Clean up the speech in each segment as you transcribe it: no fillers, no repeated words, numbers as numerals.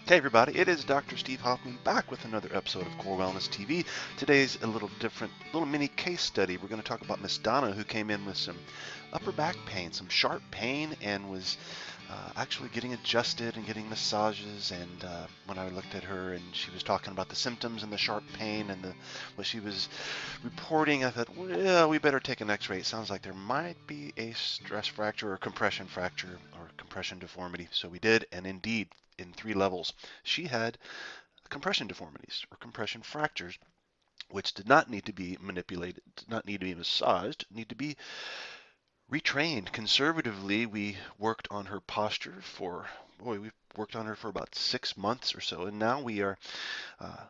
Hey everybody, it is Dr. Steve Hoffman back with another episode of Core Wellness TV. Today's a little different, little mini case study. We're going to talk about Miss Donna, who came in with some upper back pain, some sharp pain, and was actually getting adjusted and getting massages. And when I looked at her and she was talking about the symptoms and the sharp pain and what she was reporting, I thought, well, we better take an x-ray. It sounds like there might be a stress fracture or compression fracture or compression deformity. So we did, and indeed, in 3 levels. She had compression deformities or compression fractures, which did not need to be manipulated, did not need to be massaged, need to be retrained. Conservatively, we worked on her posture we've worked on her for about 6 months or so, and now we are uh,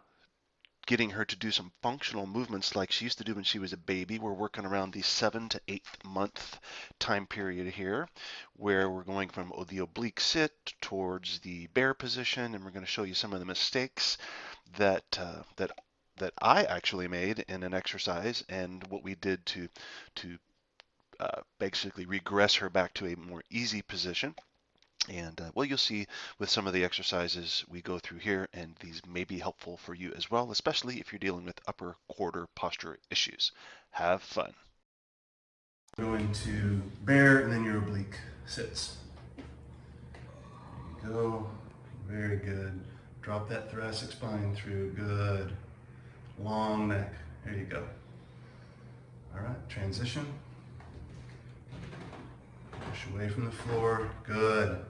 getting her to do some functional movements like she used to do when she was a baby. We're working around the 7 to 8th month time period here, where we're going from the oblique sit towards the bear position, and we're going to show you some of the mistakes that I actually made in an exercise, and what we did to basically regress her back to a more easy position. And well, you'll see with some of the exercises we go through here, and these may be helpful for you as well, especially if you're dealing with upper quarter posture issues. Have fun. Go into bear and then your oblique sits. There you go. Very good. Drop that thoracic spine through. Good. Long neck. There you go. All right. Transition. Push away from the floor. Good.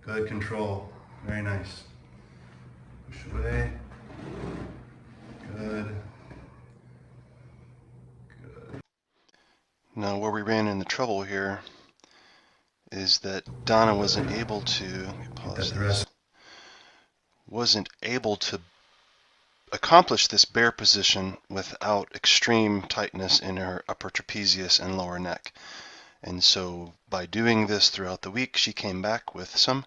Good control. Very nice. Push away. Good. Good. Now, where we ran into trouble here is that Donna wasn't able to, wasn't able to accomplish this bear position without extreme tightness in her upper trapezius and lower neck. And so by doing this throughout the week, she came back with some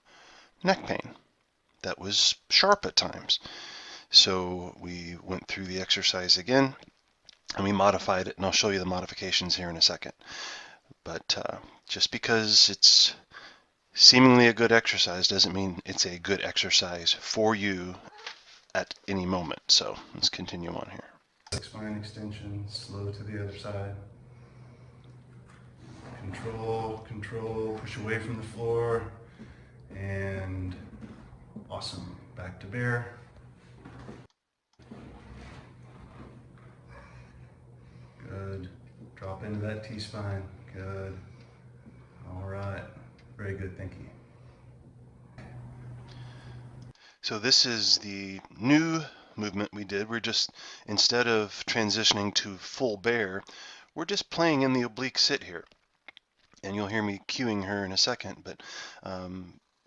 neck pain that was sharp at times. So we went through the exercise again and we modified it, and I'll show you the modifications here in a second. But just because it's seemingly a good exercise doesn't mean it's a good exercise for you at any moment. So let's continue on here. Spine extension, slow to the other side. Control, control, push away from the floor, and awesome. Back to bear. Good. Drop into that T-spine. Good. All right. Very good, thank you. So this is the new movement we did. We're just, instead of transitioning to full bear, we're just playing in the oblique sit here. And you'll hear me cueing her in a second, but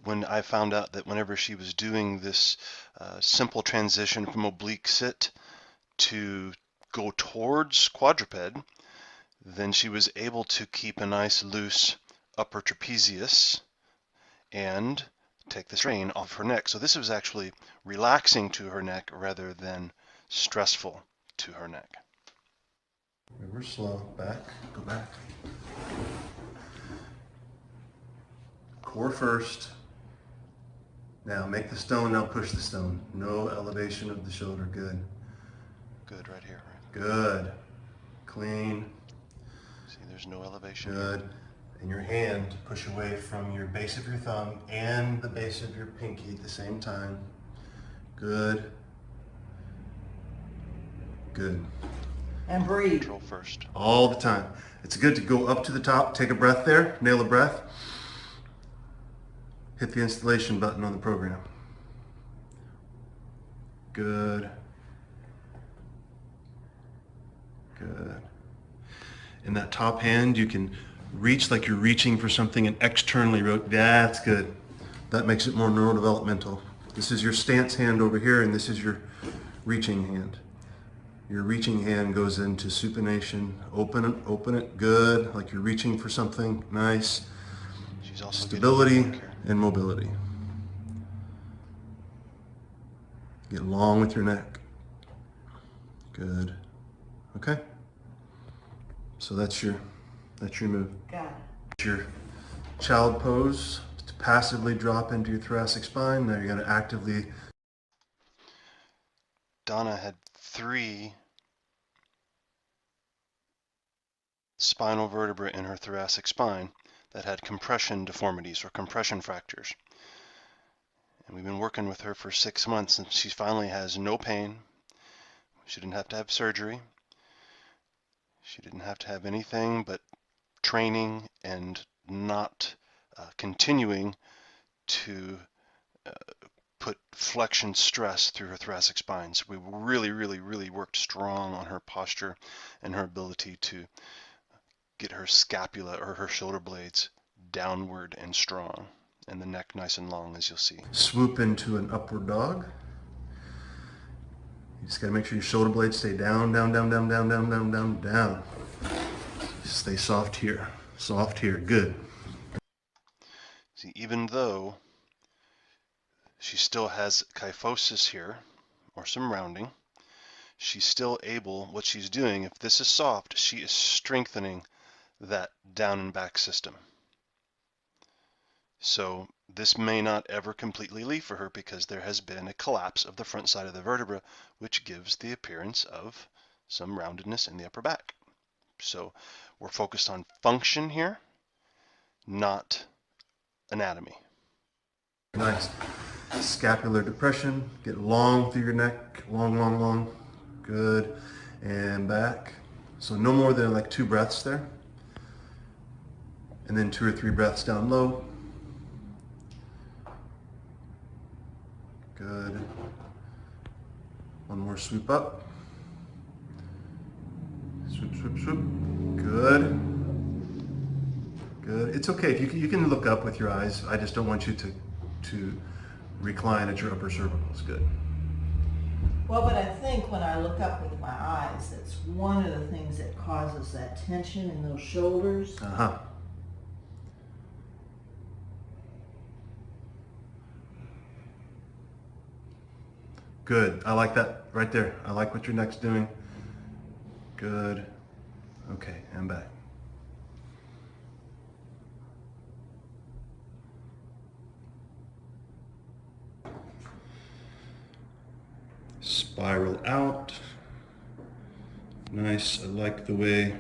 when I found out that whenever she was doing this simple transition from oblique sit to go towards quadruped, then she was able to keep a nice loose upper trapezius and take the strain off her neck. So this was actually relaxing to her neck rather than stressful to her neck. Reverse slow. Back. Go back. Core first. Now make the stone, now push the stone. No elevation of the shoulder. Good. Good right here. Right? Good. Clean. See, there's no elevation. Good. Here. And your hand push away from your base of your thumb and the base of your pinky at the same time. Good. Good. And breathe. Control first. All the time. It's good to go up to the top, take a breath there, nail a breath. Hit the installation button on the program. Good. Good. In that top hand, you can reach like you're reaching for something and externally rotate. That's good. That makes it more neurodevelopmental. This is your stance hand over here, and this is your reaching hand. Your reaching hand goes into supination. Open it, good, like you're reaching for something, nice. She's also stability and mobility. Get long with your neck. Good. Okay. So that's your move. Got it. Your child pose. passively drop into your thoracic spine. Now you're going to actively. Donna had 3 spinal vertebrae in her thoracic spine that had compression deformities or compression fractures. And we've been working with her for 6 months, and she finally has no pain. She didn't have to have surgery. She didn't have to have anything but training and not continuing to put flexion stress through her thoracic spine. So we really worked strong on her posture and her ability to get her scapula or her shoulder blades downward and strong, and the neck nice and long, as you'll see. Swoop into an upward dog. You just got to make sure your shoulder blades stay down, down, down, down, down, down, down, down, down. Stay soft here. Soft here. Good. See, even though she still has kyphosis here, or some rounding, she's still able, what she's doing, if this is soft, she is strengthening that down and back system. So this may not ever completely leave for her because there has been a collapse of the front side of the vertebra, which gives the appearance of some roundedness in the upper back. So we're focused on function here, not anatomy. Nice. Scapular depression. Get long through your neck. Long, long, long. Good. And back. So no more than like 2 breaths there. And then 2 or 3 breaths down low. Good. One more swoop up. Swoop, swoop, swoop. Good. Good. It's okay if you can look up with your eyes. I just don't want you to recline at your upper cervicals. Good. Well, but I think when I look up with my eyes, that's one of the things that causes that tension in those shoulders. Uh-huh. Good. I like that right there. I like what your neck's doing. Good. Okay, and back. Spiral out. Nice. I like the way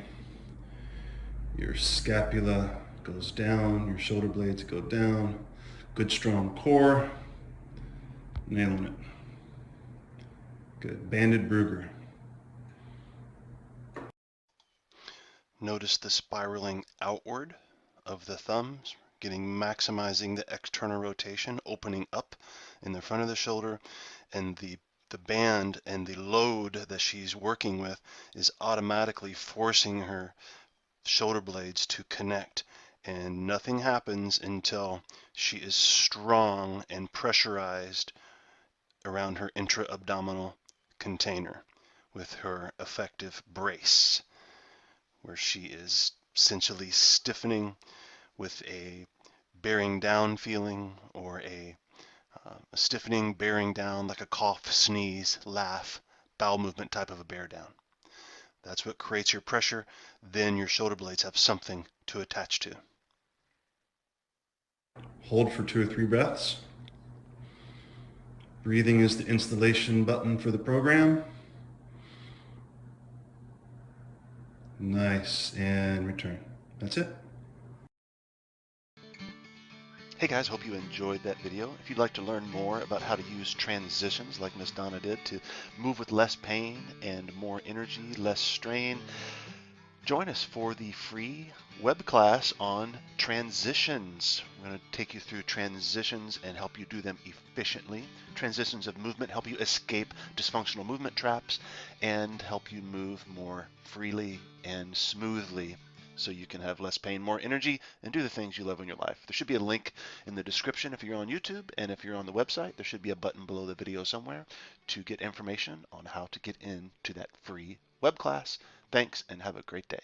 your scapula goes down, your shoulder blades go down. Good strong core. Nailing it. Good. Banded Brugger. Notice the spiraling outward of the thumbs, maximizing the external rotation, opening up in the front of the shoulder, and the band and the load that she's working with is automatically forcing her shoulder blades to connect, and nothing happens until she is strong and pressurized around her intra-abdominal container with her effective brace, where she is essentially stiffening with a bearing down feeling, or a stiffening, bearing down, like a cough, sneeze, laugh, bowel movement type of a bear down. That's what creates your pressure. Then your shoulder blades have something to attach to. Hold for 2 or 3 breaths. Breathing is the installation button for the program. Nice, and return. That's it. Hey guys, hope you enjoyed that video. If you'd like to learn more about how to use transitions like Miss Donna did to move with less pain and more energy, less strain, join us for the free web class on transitions. We're going to take you through transitions and help you do them efficiently. Transitions of movement help you escape dysfunctional movement traps and help you move more freely and smoothly, so you can have less pain, more energy, and do the things you love in your life. There should be a link in the description if you're on YouTube, and if you're on the website, there should be a button below the video somewhere to get information on how to get into that free web class. Thanks, and have a great day.